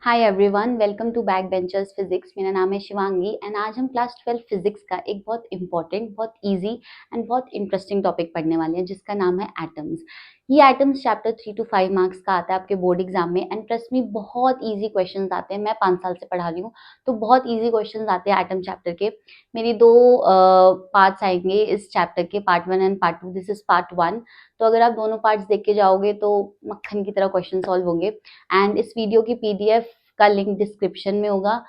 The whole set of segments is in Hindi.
Hi everyone, welcome to back benchers physics. मेरा नाम है शिवांगी एंड आज हम क्लास 12 फिजिक्स का एक बहुत इंपॉर्टेंट, बहुत इजी एंड बहुत इंटरेस्टिंग टॉपिक पढ़ने वाले हैं जिसका नाम है एटम्स। ये एटम्स चैप्टर 3 to 5 मार्क्स का आता है आपके बोर्ड एग्जाम में एंड ट्रस्ट मी बहुत इजी क्वेश्चंस आते हैं। मैं 5 साल से पढ़ा रही हूँ तो बहुत इजी क्वेश्चंस आते हैं एटम चैप्टर के। मेरी दो पार्ट्स आएंगे इस चैप्टर के, part 1 and part 2। This is part 1। तो अगर आप दोनों पार्ट्स देख के जाओगे तो मक्खन की तरह क्वेश्चन सॉल्व होंगे। एंड इस वीडियो की पीडीएफ का लिंक डिस्क्रिप्शन में होगा,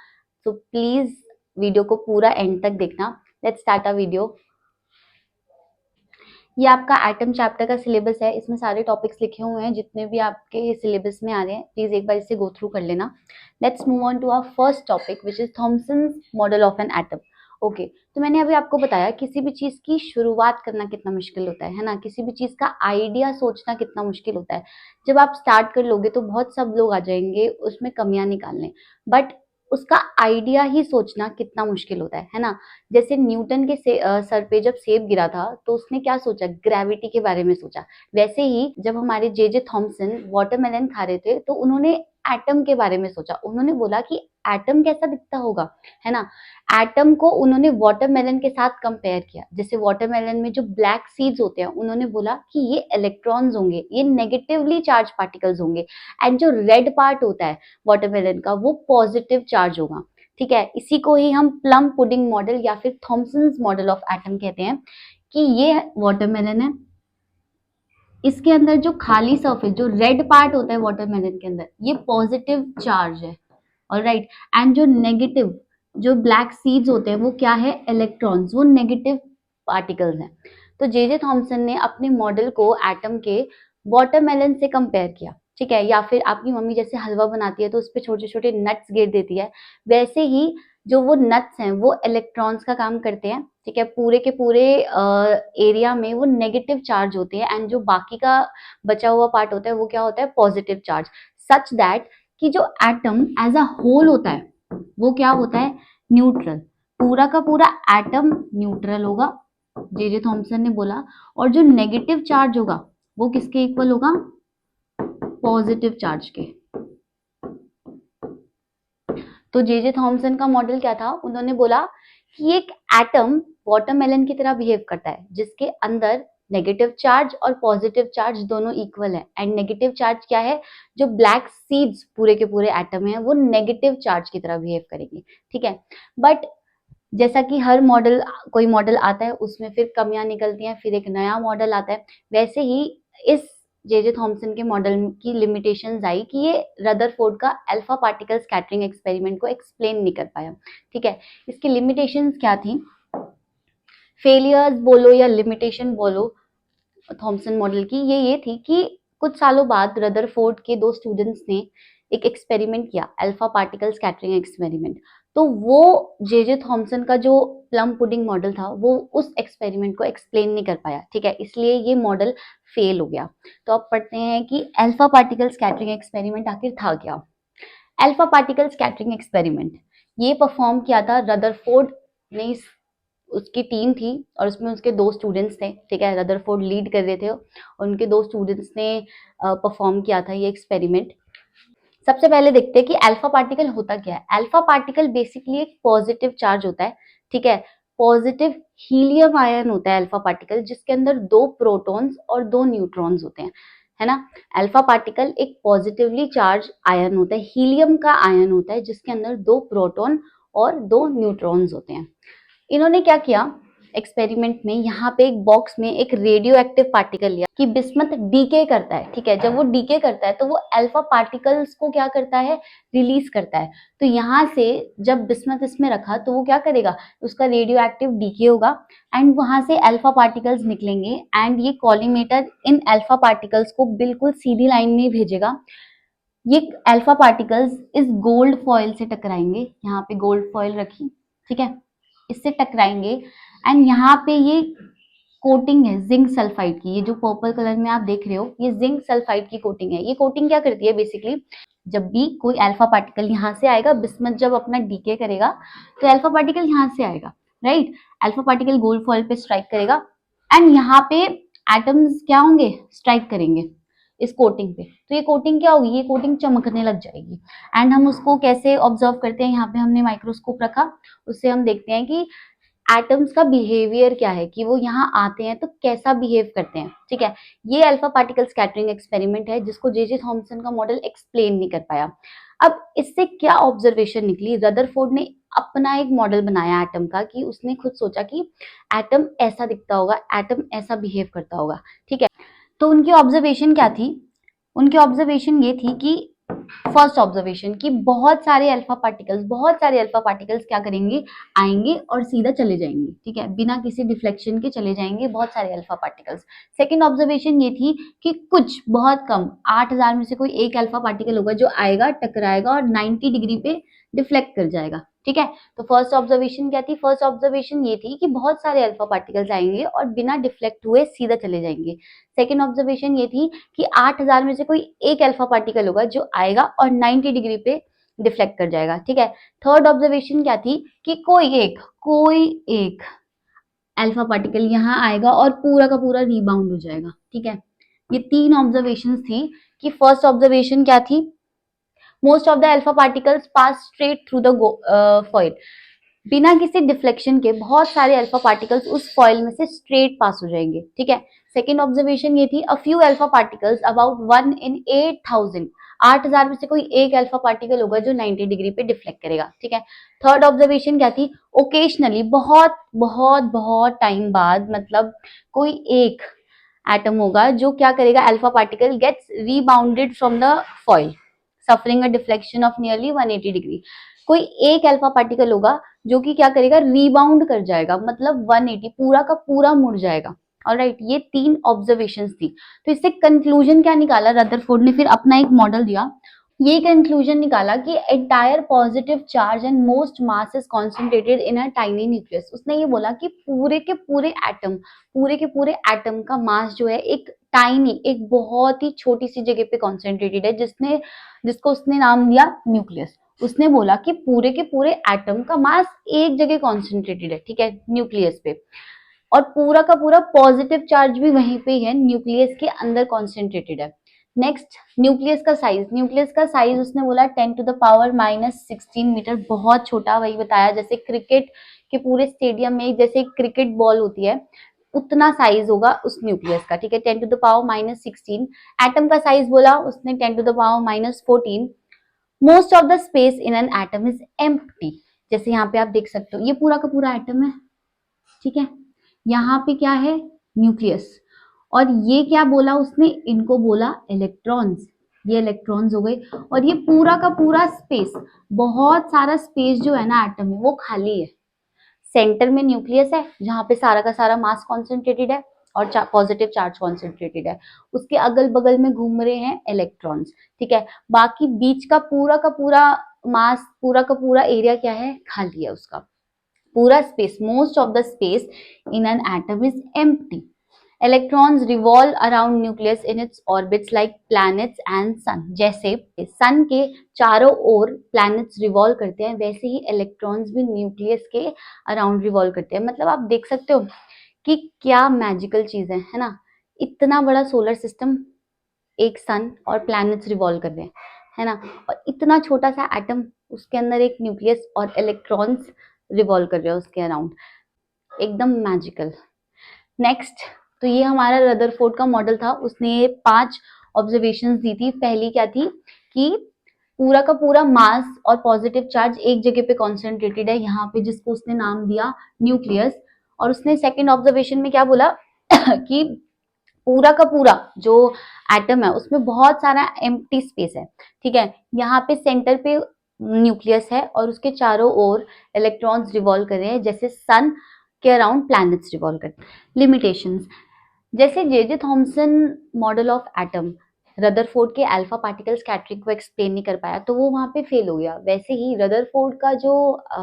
तो प्लीज वीडियो को पूरा एंड तक देखना। Let's start a video. ये आपका एटम चैप्टर का सिलेबस है, इसमें सारे टॉपिक्स लिखे हुए हैं जितने भी आपके सिलेबस में आ रहे हैं। प्लीज एक बार इसे गो थ्रू कर लेना। Let's move on to our first topic which is Thomson's model of an atom. Okay, तो मैंने अभी आपको बताया किसी भी चीज की शुरुआत करना कितना मुश्किल होता है ना। किसी भी चीज का आइडिया सोचना कितना मुश्किल होता है। जब आप स्टार्ट कर लोगे तो बहुत सब लोग आ जाएंगे उसमें कमियां निकालने, बट उसका आइडिया ही सोचना कितना मुश्किल होता है ना। जैसे न्यूटन के सर पे जब सेब गिरा था तो उसने क्या सोचा, ग्रेविटी के बारे में सोचा। वैसे ही जब हमारे जे जे थॉमसन वाटरमेलन खा रहे थे तो उन्होंने एटम के बारे में सोचा। उन्होंने बोला कि एटम कैसा दिखता होगा, है ना। एटम को उन्होंने वाटरमेलन के साथ कंपेयर किया। जैसे वाटरमेलन में जो ब्लैक सीड्स होते हैं उन्होंने बोला कि ये इलेक्ट्रॉन्स होंगे, ये नेगेटिवली चार्ज पार्टिकल्स होंगे। एंड जो रेड पार्ट होता है वाटरमेलन का वो पॉजिटिव चार्ज होगा। ठीक है, इसी को ही हम प्लम पुडिंग मॉडल या फिर थॉमसन्स मॉडल ऑफ एटम कहते हैं। कि ये वाटरमेलन है, इसके अंदर जो खाली सरफेस, जो रेड पार्ट होता है वाटरमेलन के अंदर, ये पॉजिटिव चार्ज है। ऑलराइट। एंड जो नेगेटिव, जो ब्लैक सीड्स होते हैं वो क्या है, इलेक्ट्रॉन्स, वो नेगेटिव पार्टिकल्स हैं। तो जे जे थॉमसन ने अपने मॉडल को एटम के वाटरमेलन से कंपेयर किया। ठीक है, या फिर आपकी मम्मी जैसे हलवा बनाती है तो उस पर छोटे छोटे नट्स गिर देती है, वैसे ही जो वो नट्स हैं वो इलेक्ट्रॉन्स का काम करते हैं। ठीक है, पूरे के पूरे एरिया में वो नेगेटिव चार्ज होते हैं एंड जो बाकी का बचा हुआ पार्ट होता है वो क्या होता है, पॉजिटिव चार्ज। सच दैट कि जो एटम एज अ होल होता है वो क्या होता है, न्यूट्रल। पूरा का पूरा एटम न्यूट्रल होगा, जे जे थॉमसन ने बोला। और जो नेगेटिव चार्ज होगा वो किसके इक्वल होगा, पॉजिटिव चार्ज के। तो जे जे थॉमसन का मॉडल क्या था, उन्होंने बोला कि एक एटम वाटरमेलन की तरह बिहेव करता है जिसके अंदर नेगेटिव चार्ज और पॉजिटिव चार्ज दोनों इक्वल है। एंड नेगेटिव चार्ज क्या है, जो ब्लैक सीड्स पूरे के पूरे एटम है वो नेगेटिव चार्ज की तरह बिहेव करेंगे। ठीक है, बट जैसा कि हर मॉडल, कोई मॉडल आता है उसमें फिर कमियां निकलती हैं, फिर एक नया मॉडल आता है। वैसे ही इस जे जे थॉमसन के मॉडल की लिमिटेशंस आई कि ये रदरफोर्ड का अल्फा पार्टिकल स्कैटरिंग एक्सपेरिमेंट को एक्सप्लेन नहीं कर पाया। ठीक है, इसकी लिमिटेशंस क्या थी, फेलियर्स बोलो या लिमिटेशन बोलो थॉमसन मॉडल की, ये थी कि कुछ सालों बाद रदरफोर्ड के दो स्टूडेंट्स ने एक एक्सपेरिमेंट किया, अल्फा पार्टिकल स्कैटरिंग एक्सपेरिमेंट। तो वो जे जे थॉमसन का जो प्लम पुडिंग मॉडल था वो उस एक्सपेरिमेंट को एक्सप्लेन नहीं कर पाया। ठीक है, इसलिए ये मॉडल फेल हो गया। तो अब पढ़ते हैं कि अल्फा पार्टिकल स्कैटरिंग एक्सपेरिमेंट आखिर था क्या। अल्फा पार्टिकल स्कैटरिंग एक्सपेरिमेंट ये परफॉर्म किया था रदरफोर्ड ने, उसकी टीम थी और उसमें उसके दो स्टूडेंट्स थे। ठीक है, रदरफोर्ड लीड कर रहे थे और उनके दो स्टूडेंट्स ने परफॉर्म किया था ये एक्सपेरिमेंट। सबसे पहले देखते हैं कि अल्फा पार्टिकल होता क्या है। अल्फा पार्टिकल बेसिकली एक पॉजिटिव चार्ज होता है। ठीक है, पॉजिटिव हीलियम आयन होता है अल्फा पार्टिकल, जिसके अंदर दो प्रोटॉन्स और दो न्यूट्रॉन्स होते हैं, है ना। अल्फा पार्टिकल एक पॉजिटिवली चार्ज आयन होता है, हीलियम का आयन होता है जिसके अंदर दो प्रोटॉन और दो न्यूट्रॉन्स होते हैं। इन्होंने क्या किया एक्सपेरिमेंट में, यहाँ पे एक बॉक्स में एक रेडियो एक्टिव पार्टिकल लिया कि बिस्मथ डीके करता है। ठीक है, जब वो डीके करता है तो वो अल्फा पार्टिकल्स को क्या करता है, रिलीज करता है। तो यहाँ से जब बिस्मथ इसमें रखा तो वो क्या करेगा, उसका रेडियो एक्टिव डीके होगा एंड वहां से अल्फा पार्टिकल्स निकलेंगे एंड ये कॉलीमेटर इन अल्फा पार्टिकल्स को बिल्कुल सीधी लाइन में भेजेगा। ये अल्फा पार्टिकल्स इस गोल्ड फॉइल से टकराएंगे, यहाँ पे गोल्ड फॉइल रखी, ठीक है, इससे टकराएंगे एंड यहाँ पे ये कोटिंग है जिंक सल्फाइड की। ये जो पर्पल कलर में आप देख रहे हो ये जिंक सल्फाइड की कोटिंग है। ये कोटिंग क्या करती है बेसिकली, जब भी कोई अल्फा पार्टिकल यहाँ से आएगा, बिस्मथ जब अपना डीके करेगा तो अल्फा पार्टिकल यहाँ से आएगा, right. Alpha particle gold foil पे स्ट्राइक करेगा एंड यहाँ पे एटम्स क्या होंगे, स्ट्राइक करेंगे। इस कोटिंग पे, तो ये कोटिंग क्या होगी, ये कोटिंग चमकने लग जाएगी। एंड हम उसको कैसे ऑब्जर्व करते हैं, यहाँ पे हमने माइक्रोस्कोप रखा, उससे हम देखते हैं कि एटम्स का बिहेवियर क्या है, कि वो यहाँ आते हैं तो कैसा बिहेव करते हैं। ठीक है, ये अल्फा पार्टिकल स्कैटरिंग एक्सपेरिमेंट है जिसको जे थॉमसन का मॉडल एक्सप्लेन नहीं कर पाया। अब इससे क्या ऑब्जर्वेशन निकली, रदरफोर्ड ने अपना एक मॉडल बनाया एटम का, कि उसने खुद सोचा कि एटम ऐसा दिखता होगा, एटम ऐसा बिहेव करता होगा। ठीक है, तो उनकी ऑब्जर्वेशन क्या थी, उनकी ऑब्जर्वेशन ये थी कि फर्स्ट ऑब्जर्वेशन कि बहुत सारे अल्फा पार्टिकल्स क्या करेंगे, आएंगे और सीधा चले जाएंगे। ठीक है, बिना किसी डिफ्लेक्शन के चले जाएंगे बहुत सारे अल्फा पार्टिकल्स। सेकंड ऑब्जर्वेशन ये थी कि कुछ बहुत कम 8000 में से कोई एक अल्फा पार्टिकल होगा जो आएगा, टकराएगा और 90 डिग्री पे डिफ्लेक्ट कर जाएगा। ठीक है, तो फर्स्ट ऑब्जर्वेशन क्या थी, फर्स्ट ऑब्जर्वेशन ये थी कि बहुत सारे अल्फा पार्टिकल्स आएंगे और बिना डिफ्लेक्ट हुए सीधा चले जाएंगे। सेकेंड ऑब्जर्वेशन ये थी कि 8000 में से कोई एक अल्फा पार्टिकल होगा जो आएगा और 90 डिग्री पे डिफ्लेक्ट कर जाएगा। ठीक है, थर्ड ऑब्जर्वेशन क्या थी कि कोई एक अल्फा पार्टिकल यहाँ आएगा और पूरा का पूरा रीबाउंड हो जाएगा। ठीक है, ये तीन ऑब्जर्वेशन थी। कि फर्स्ट ऑब्जर्वेशन क्या थी, most of the alpha particles pass straight through the foil, बिना किसी डिफ्लेक्शन के बहुत सारे अल्फा पार्टिकल्स उस फॉइल में से स्ट्रेट पास हो जाएंगे। ठीक है, सेकेंड ऑब्जर्वेशन ये थी, a few alpha particles about 1 in 8000, 8000 में से कोई एक अल्फा पार्टिकल होगा जो 90 डिग्री पे डिफ्लेक्ट करेगा। ठीक है, थर्ड ऑब्जर्वेशन क्या थी, ओकेशनली बहुत बहुत बहुत टाइम बाद, मतलब कोई एक एटम होगा जो क्या करेगा, alpha particle gets rebounded from the foil suffering a deflection of nearly 180 degree. कोई एक अल्फा पार्टिकल होगा जो कि क्या करेगा, रीबाउंड कर जाएगा, मतलब 180 पूरा का पूरा मुड़ जाएगा। ऑलराइट, ये तीन ऑब्जर्वेशंस थी। तो इससे कंक्लूजन क्या निकाला, रदरफोर्ड ने फिर अपना एक मॉडल दिया, ये कंक्लूजन निकाला कि entire positive charge and most mass is concentrated in a tiny nucleus. उसने ये बोला कि पूरे के पूरे एटम का मास जो है एक टाइनी, एक बहुत ही छोटी सी जगह पे कॉन्सेंट्रेटेड है, जिसको उसने नाम दिया न्यूक्लियस। उसने बोला कि पूरे के पूरे एटम का मास एक जगह कॉन्सेंट्रेटेड है, ठीक है, न्यूक्लियस पे, और पूरा का पूरा पॉजिटिव चार्ज भी वहीं पे है, न्यूक्लियस के अंदर कॉन्सेंट्रेटेड है। नेक्स्ट, न्यूक्लियस का साइज उसने बोला 10⁻⁻16 मीटर, बहुत छोटा, वही बताया जैसे क्रिकेट के पूरे स्टेडियम में जैसे क्रिकेट बॉल होती है उतना साइज होगा उस न्यूक्लियस का। ठीक है, 10⁻⁻16। एटम का साइज बोला उसने 10⁻⁻14। Most of the space in an atom is empty, जैसे यहाँ पे आप देख सकते हो ये पूरा का पूरा एटम है। ठीक है, यहाँ पे क्या है, न्यूक्लियस, और ये क्या बोला उसने, इनको बोला इलेक्ट्रॉन्स, ये इलेक्ट्रॉन्स हो गए। और ये पूरा का पूरा स्पेस, बहुत सारा स्पेस जो है ना एटम में वो खाली है। सेंटर में न्यूक्लियस है जहां पे सारा का सारा मास कॉन्सेंट्रेटेड है और पॉजिटिव चार्ज कॉन्सेंट्रेटेड है, उसके अगल बगल में घूम रहे हैं इलेक्ट्रॉन्स। ठीक है, बाकी बीच का पूरा मास, पूरा का पूरा एरिया क्या है, खाली है, उसका पूरा space, most of the space in an atom is empty. Electrons revolve around nucleus in its orbits like planets and sun, जैसे सन के चारों ओर प्लैनेट्स रिवॉल्व करते हैं वैसे ही इलेक्ट्रॉन्स भी न्यूक्लियस के अराउंड रिवॉल्व करते हैं। मतलब आप देख सकते हो कि क्या मैजिकल चीज है ना, इतना बड़ा सोलर सिस्टम, एक सन और प्लैनेट्स रिवॉल्व कर रहे हैं, है ना, और इतना छोटा सा एटम, उसके अंदर एक न्यूक्लियस और इलेक्ट्रॉन्स रिवॉल्व कर रहे हैं उसके अराउंड, एकदम मैजिकल। नेक्स्ट, तो ये हमारा रदरफोर्ड का मॉडल था, उसने 5 ऑब्जर्वेशंस दी थी। पहली क्या थी कि पूरा का पूरा मास और पॉजिटिव चार्ज एक जगह पे कॉन्सेंट्रेटेड है यहाँ पे, जिसको उसने नाम दिया न्यूक्लियस। और उसने सेकंड ऑब्जर्वेशन में क्या बोला कि पूरा का पूरा जो एटम है उसमें बहुत सारा एम्प्टी स्पेस है। ठीक है, यहाँ पे सेंटर पे न्यूक्लियस है और उसके चारों ओर इलेक्ट्रॉन्स रिवॉल्व कर रहे हैं जैसे सन के अराउंड प्लैनेट्स रिवॉल्व करते हैं। लिमिटेशंस, जैसे J Thomson model of atom Rutherford के अल्फा पार्टिकल स्कैटरिंग को एक्सप्लेन नहीं कर पाया तो वो वहां पे फेल हो गया, वैसे ही रदरफोर्ड का जो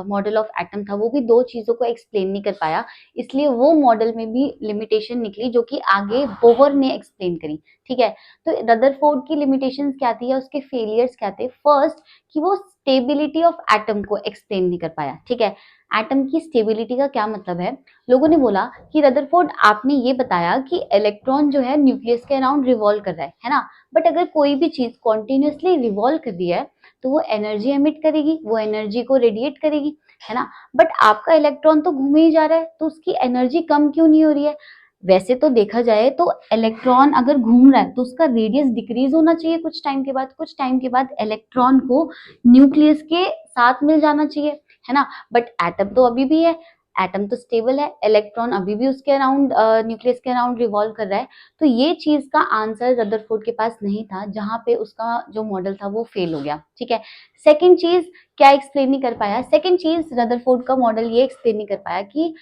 मॉडल ऑफ एटम था वो भी दो चीजों को एक्सप्लेन नहीं कर पाया, इसलिए वो मॉडल में भी लिमिटेशन निकली जो कि आगे बोहर ने एक्सप्लेन करी। ठीक है, तो रदरफोर्ड की लिमिटेशंस क्या थी या उसके फेलियर्स क्या थे, फर्स्ट कि वो स्टेबिलिटी ऑफ एटम को एक्सप्लेन नहीं कर पाया। ठीक है, एटम की स्टेबिलिटी का क्या मतलब है? लोगों ने बोला कि रदरफोर्ड आपने ये बताया कि इलेक्ट्रॉन जो है न्यूक्लियस के अराउंड रिवॉल्व कर रहा है ना? बट अगर कोई भी चीज कॉन्टिन्यूसली रिवॉल्व कर रही है तो वो एनर्जी एमिट करेगी, वो एनर्जी को रेडिएट करेगी, है ना? बट आपका इलेक्ट्रॉन तो घूमे ही जा रहा है, तो उसकी एनर्जी कम क्यों नहीं हो रही है? वैसे तो देखा जाए तो इलेक्ट्रॉन अगर घूम रहा है तो उसका रेडियस डिक्रीज होना चाहिए कुछ टाइम के बाद, कुछ टाइम के बाद इलेक्ट्रॉन को न्यूक्लियस के साथ मिल जाना चाहिए, है ना? बट एटम तो अभी भी है, एटम तो स्टेबल है, इलेक्ट्रॉन अभी भी उसके अराउंड न्यूक्लियस के अराउंड रिवॉल्व कर रहा है। तो ये चीज का आंसर रदरफोर्ड के पास नहीं था, जहां पे उसका जो मॉडल था वो फेल हो गया। ठीक है। सेकेंड चीज क्या एक्सप्लेन नहीं कर पाया? सेकेंड चीज रदरफोर्ड का मॉडल ये एक्सप्लेन नहीं कर पाया कि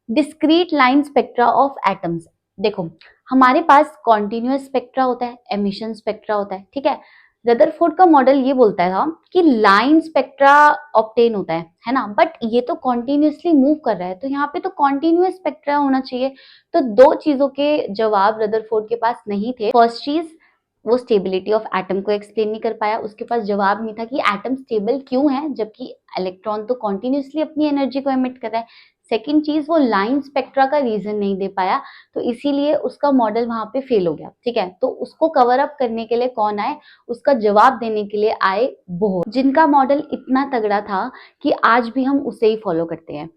discrete line spectra of atoms. देखो, हमारे पास कॉन्टिन्यूअस स्पेक्ट्रा होता है, एमिशन स्पेक्ट्रा होता है, ठीक है। रदरफोर्ड का मॉडल ये बोलता था कि लाइन स्पेक्ट्रा ऑब्टेन होता है ना? बट ये तो कॉन्टिन्यूअसली मूव कर रहा है, तो यहाँ पे तो कॉन्टिन्यूअस स्पेक्ट्रा होना चाहिए। तो दो चीजों के जवाब रदरफोर्ड के पास नहीं थे। फर्स्ट चीज, वो स्टेबिलिटी ऑफ एटम को एक्सप्लेन नहीं कर पाया, उसके पास जवाब नहीं था कि एटम स्टेबल क्यों है जबकि इलेक्ट्रॉन तो कॉन्टिन्यूसली अपनी एनर्जी को एमिट कर रहा है। सेकेंड चीज, वो लाइन स्पेक्ट्रा का रीजन नहीं दे पाया, तो इसीलिए उसका मॉडल वहां पे फेल हो गया। ठीक है। तो उसको कवर अप करने के लिए कौन आए? उसका जवाब देने के लिए आए बोहर, जिनका मॉडल इतना तगड़ा था कि आज भी हम उसे ही फॉलो करते हैं।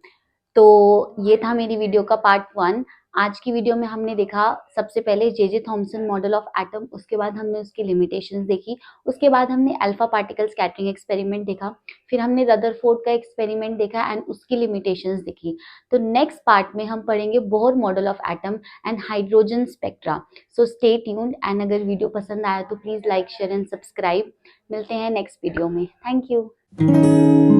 तो ये था मेरी वीडियो का पार्ट 1। आज की वीडियो में हमने देखा सबसे पहले J Thomson model of atom, उसके बाद हमने उसकी लिमिटेशंस देखी, उसके बाद हमने अल्फा पार्टिकल स्कैटरिंग एक्सपेरिमेंट देखा, फिर हमने रदरफोर्ड का एक्सपेरिमेंट देखा एंड उसकी लिमिटेशंस देखी। तो नेक्स्ट पार्ट में हम पढ़ेंगे Bohr model of atom and hydrogen spectra. So stay tuned and अगर वीडियो पसंद आया तो please like share and subscribe. मिलते हैं नेक्स्ट वीडियो में। Thank you.